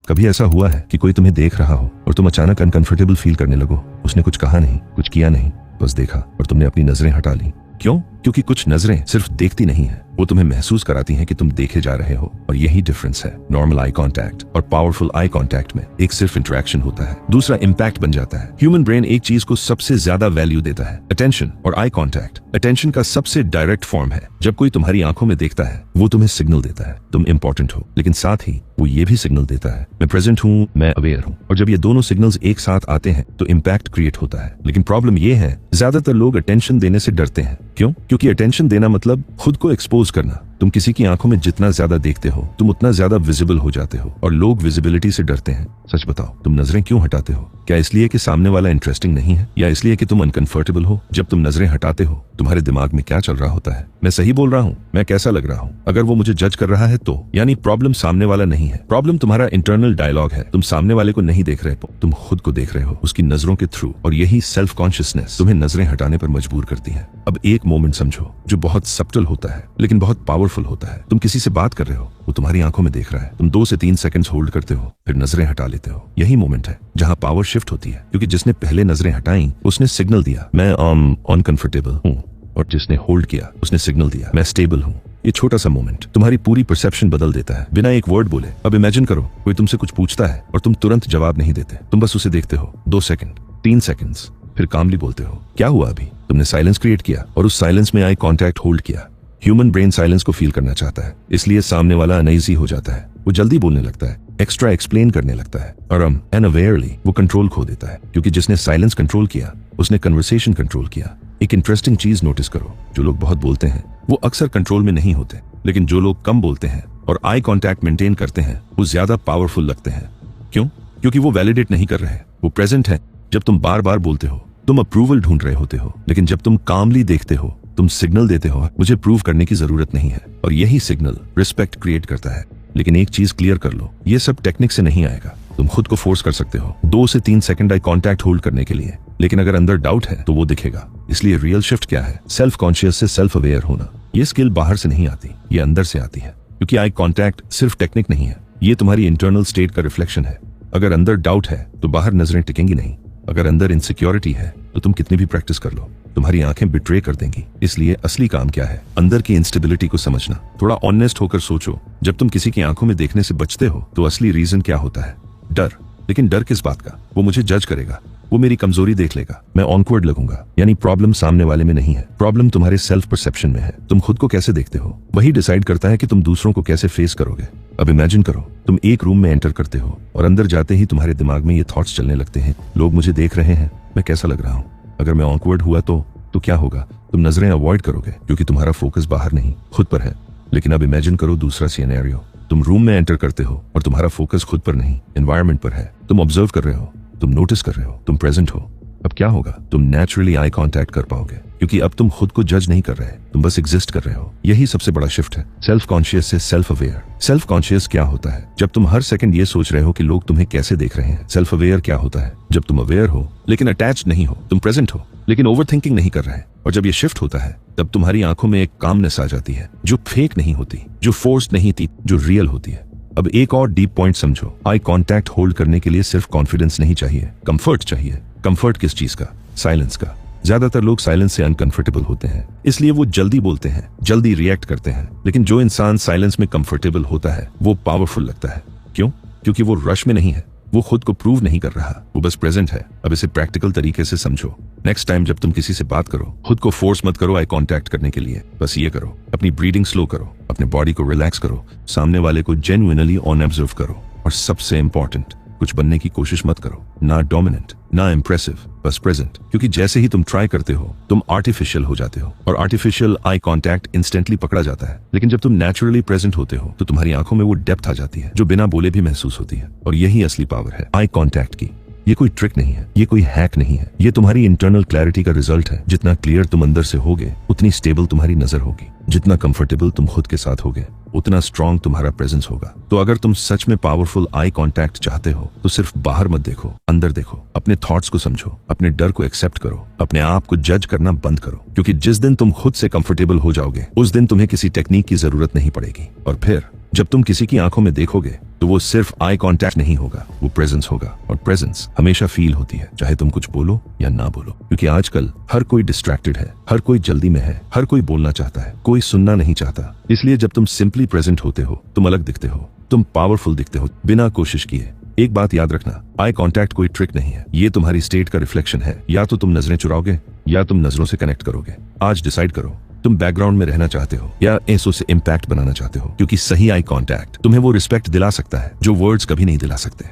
कभी ऐसा हुआ है कि कोई तुम्हें देख रहा हो और तुम अचानक अनकंफर्टेबल फील करने लगो? उसने कुछ कहा नहीं, कुछ किया नहीं, बस देखा और तुमने अपनी नजरें हटा ली। क्यों? क्योंकि कुछ नजरें सिर्फ देखती नहीं है, वो तुम्हें महसूस कराती हैं कि तुम देखे जा रहे हो। और यही डिफरेंस है नॉर्मल आई कांटेक्ट और पावरफुल आई कांटेक्ट में। एक सिर्फ इंटरेक्शन होता है, दूसरा इम्पैक्ट बन जाता है। ह्यूमन ब्रेन एक चीज को सबसे ज्यादा वैल्यू देता है, अटेंशन और आई कांटेक्ट। अटेंशन का सबसे डायरेक्ट फॉर्म है जब कोई तुम्हारी आंखों में देखता है, वो तुम्हें सिग्नल देता है तुम इंपॉर्टेंट हो, लेकिन साथ ही वो ये भी सिग्नल देता है मैं प्रेजेंट हूँ, मैं अवेयर हूँ। और जब ये दोनों सिग्नल्स एक साथ आते हैं तो इम्पैक्ट क्रिएट होता है। लेकिन प्रॉब्लम ये है, ज्यादातर लोग अटेंशन देने से डरते हैं। क्यों? क्योंकि अटेंशन देना मतलब खुद को एक्सपोज करना। तुम किसी की आंखों में जितना ज्यादा देखते हो, तुम उतना ज्यादा विजिबल हो जाते हो, और लोग विजिबिलिटी से डरते हैं। सच बताओ, तुम नजरें क्यों हटाते हो? क्या इसलिए कि सामने वाला इंटरेस्टिंग नहीं है, या इसलिए कि तुम अनकंफर्टेबल हो? जब तुम नजरें हटाते हो, तुम्हारे दिमाग में क्या चल रहा होता है? मैं सही बोल रहा हूँ? मैं कैसा लग रहा हूँ? अगर वो मुझे जज कर रहा है तो यानी प्रॉब्लम सामने वाला नहीं है, प्रॉब्लम तुम्हारा इंटरनल डायलॉग है। तुम सामने वाले को नहीं देख रहे हो, तुम खुद को देख रहे हो उसकी नजरों के थ्रू। और यही सेल्फ कॉन्शियसनेस तुम्हें नजरें हटाने पर मजबूर करती है। अब एक मोमेंट समझो जो बहुत सब्टल होता है लेकिन बहुत पावरफुल होता है। तुम किसी से बात कर रहे हो, वो तुम्हारी आंखों में देख रहा है, तुम 2 से 3 सेकंड्स होल्ड करते हो, फिर नजरें हटा लेते हो। यही मोमेंट है जहां पावर शिफ्ट होती है, क्योंकि जिसने पहले नजरें हटाई उसने सिग्नल दिया मैं अनकंफर्टेबल हूँ, और जिसने होल्ड किया उसने सिग्नल दिया मैं स्टेबल हूँ। ये छोटा सा मोमेंट तुम्हारी पूरी परसेप्शन बदल देता है, बिना एक वर्ड बोले। अब इमेजिन करो कोई तुमसे कुछ पूछता है और तुम तुरंत जवाब नहीं देते, तुम बस उसे देखते हो 2 सेकंड, 3 सेकंड्स, फिर कामली बोलते हो क्या हुआ अभी? तुमने साइलेंस क्रिएट किया और उस साइलेंस में आई कांटेक्ट होल्ड किया। ह्यूमन ब्रेन साइलेंस को फील करना चाहता है, इसलिए सामने वाला अनईजी हो जाता है, वो जल्दी बोलने लगता है, एक्स्ट्रा एक्सप्लेन करने लगता है, और अनअवेयरली वो कंट्रोल खो देता है। क्योंकि जिसने साइलेंस कंट्रोल किया उसने कन्वर्सेशन कंट्रोल किया। एक इंटरेस्टिंग चीज नोटिस करो, जो लोग बहुत बोलते हैं वो अक्सर कंट्रोल में नहीं होते, लेकिन जो लोग कम बोलते हैं और आई कांटेक्ट मेंटेन करते हैं वो ज्यादा पावरफुल लगते हैं। क्यों? क्योंकि वो वैलिडेट नहीं कर रहे, वो प्रेजेंट है। जब तुम बार बार बोलते हो तुम अप्रूवल ढूंढ रहे होते हो, लेकिन जब तुम कामली देखते हो तुम सिग्नल देते हो मुझे प्रूव करने की जरूरत नहीं है। और यही सिग्नल रिस्पेक्ट क्रिएट करता है। लेकिन एक चीज क्लियर कर लो, ये सब टेक्निक से नहीं आएगा। तुम खुद को फोर्स कर सकते हो 2 से 3 सेकंड आई कांटेक्ट होल्ड करने के लिए, लेकिन अगर अंदर डाउट है तो वो दिखेगा। इसलिए रियल शिफ्ट क्या है? सेल्फ कॉन्शियस से सेल्फ अवेयर होना। ये स्किल बाहर से नहीं आती, ये अंदर से आती है। क्योंकि आई कांटेक्ट सिर्फ टेक्निक नहीं है, ये तुम्हारी इंटरनल स्टेट का रिफ्लेक्शन है। अगर अंदर डाउट है तो बाहर नजरें टिकेंगी नहीं। अगर अंदर इनसिक्योरिटी है तो तुम कितनी भी प्रैक्टिस कर लो, तुम्हारी आंखें बिट्रे कर देंगी। इसलिए असली काम क्या है? अंदर की इंस्टेबिलिटी को समझना। थोड़ा ऑनेस्ट होकर सोचो, जब तुम किसी की आंखों में देखने से बचते हो तो असली रीजन क्या होता है? डर। लेकिन डर किस बात का? वो मुझे जज करेगा, वो मेरी कमजोरी देख लेगा, मैं ऑकवर्ड लगूंगा। यानी प्रॉब्लम सामने वाले में नहीं है, प्रॉब्लम तुम्हारे सेल्फ परसेप्शन में है। तुम खुद को कैसे देखते हो वही डिसाइड करता है कि तुम दूसरों को कैसे फेस करोगे। अब इमेजिन करो तुम एक रूम में एंटर करते हो और अंदर जाते ही तुम्हारे दिमाग में ये थॉट्स चलने लगते हैं, लोग मुझे देख रहे हैं, मैं कैसा लग रहा हूँ, अगर मैं ऑकवर्ड हुआ तो क्या होगा? तुम नजरें अवॉइड करोगे क्योंकि तुम्हारा फोकस बाहर नहीं खुद पर है। लेकिन अब इमेजिन करो दूसरा सिनेरियो, तुम रूम में एंटर करते हो और तुम्हारा फोकस खुद पर नहीं एनवायरनमेंट पर है। तुम ऑब्जर्व कर रहे हो, तुम नोटिस कर रहे हो, तुम प्रेजेंट हो। अब क्या होगा? तुम नेचुरली आई कांटेक्ट कर पाओगे, क्योंकि अब तुम खुद को जज नहीं कर रहे, तुम बस एग्जिस्ट कर रहे हो। यही सबसे बड़ा शिफ्ट है, सेल्फ कॉन्शियस से सेल्फ अवेयर। सेल्फ कॉन्शियस क्या होता है? जब तुम हर सेकंड ये सोच रहे हो कि लोग तुम्हें कैसे देख रहे हैं। सेल्फ अवेयर क्या होता है? जब तुम अवेयर हो लेकिन अटैच्ड नहीं हो, तुम प्रेजेंट हो लेकिन ओवर थिंकिंग नहीं कर रहे। और जब ये शिफ्ट होता है तब तुम्हारी आंखों में एक कामनेस आ जाती है, जो फेक नहीं होती, जो फोर्स्ड नहीं थी, जो रियल होती है। अब एक और डीप पॉइंट समझो, आई कांटेक्ट होल्ड करने के लिए सिर्फ कॉन्फिडेंस नहीं चाहिए, कंफर्ट चाहिए। कंफर्ट किस चीज का? साइलेंस का। ज्यादातर लोग साइलेंस से अनकंफर्टेबल होते हैं, इसलिए वो जल्दी बोलते हैं, जल्दी रिएक्ट करते हैं। लेकिन जो इंसान साइलेंस में कंफर्टेबल होता है वो पावरफुल लगता है। क्यों? क्योंकि वो रश में नहीं है, वो खुद को प्रूव नहीं कर रहा, वो बस प्रेजेंट है। अब इसे प्रैक्टिकल तरीके से समझो। नेक्स्ट टाइम जब तुम किसी से बात करो, खुद को फोर्स मत करो आई कांटेक्ट करने के लिए। बस ये करो, अपनी ब्रीदिंग स्लो करो, अपने बॉडी को रिलैक्स करो, सामने वाले को जेन्युइनली ऑन ऑब्जर्व करो। और सबसे इंपॉर्टेंट, कुछ बनने की कोशिश मत करो, ना डोमिनेंट ना इम्प्रेसिव, बस प्रेजेंट। क्योंकि जैसे ही तुम ट्राई करते हो तुम आर्टिफिशियल हो जाते हो, और आर्टिफिशियल आई कांटेक्ट इंस्टेंटली पकड़ा जाता है। लेकिन जब तुम नेचुरली प्रेजेंट होते हो तो तुम्हारी आंखों में वो डेप्थ आ जाती है जो बिना बोले भी महसूस होती है। और यही असली पावर है आई कांटेक्ट की। ये कोई ट्रिक नहीं है, ये कोई हैक नहीं है, ये तुम्हारी इंटरनल क्लैरिटी का रिजल्ट है। जितना क्लियर तुम अंदर से होगे उतनी स्टेबल तुम्हारी नजर होगी। जितना कंफर्टेबल तुम खुद के साथ होगे उतना स्ट्रांग तुम्हारा प्रेजेंस होगा। तो अगर तुम सच में पावरफुल आई कांटेक्ट चाहते हो तो सिर्फ बाहर मत देखो, अंदर देखो। अपने थॉट्स को समझो, अपने डर को एक्सेप्ट करो, अपने आप को जज करना बंद करो, क्योंकि जिस दिन तुम खुद से कंफर्टेबल हो जाओगे उस दिन तुम्हें किसी टेक्निक की जरूरत नहीं पड़ेगी। और फिर जब तुम किसी की आंखों में देखोगे तो वो सिर्फ आई कांटेक्ट नहीं होगा, वो प्रेजेंस होगा। और प्रेजेंस हमेशा फील होती है, चाहे तुम कुछ बोलो या ना बोलो, क्योंकि आजकल हर कोई डिस्ट्रैक्टेड है, हर कोई जल्दी में है, हर कोई बोलना चाहता है, कोई सुनना नहीं चाहता। इसलिए जब तुम सिंपली प्रेजेंट होते हो तुम अलग दिखते हो, तुम पावरफुल दिखते हो बिना कोशिश किए। एक बात याद रखना, आई कांटेक्ट कोई ट्रिक नहीं है, ये तुम्हारी स्टेट का रिफ्लेक्शन है। या तो तुम नजरें चुराओगे या तुम नजरों से कनेक्ट करोगे। आज डिसाइड करो, तुम बैकग्राउंड में रहना चाहते हो या ऐसों से इम्पैक्ट बनाना चाहते हो, क्योंकि सही आई कांटेक्ट तुम्हें वो रिस्पेक्ट दिला सकता है जो वर्ड्स कभी नहीं दिला सकते।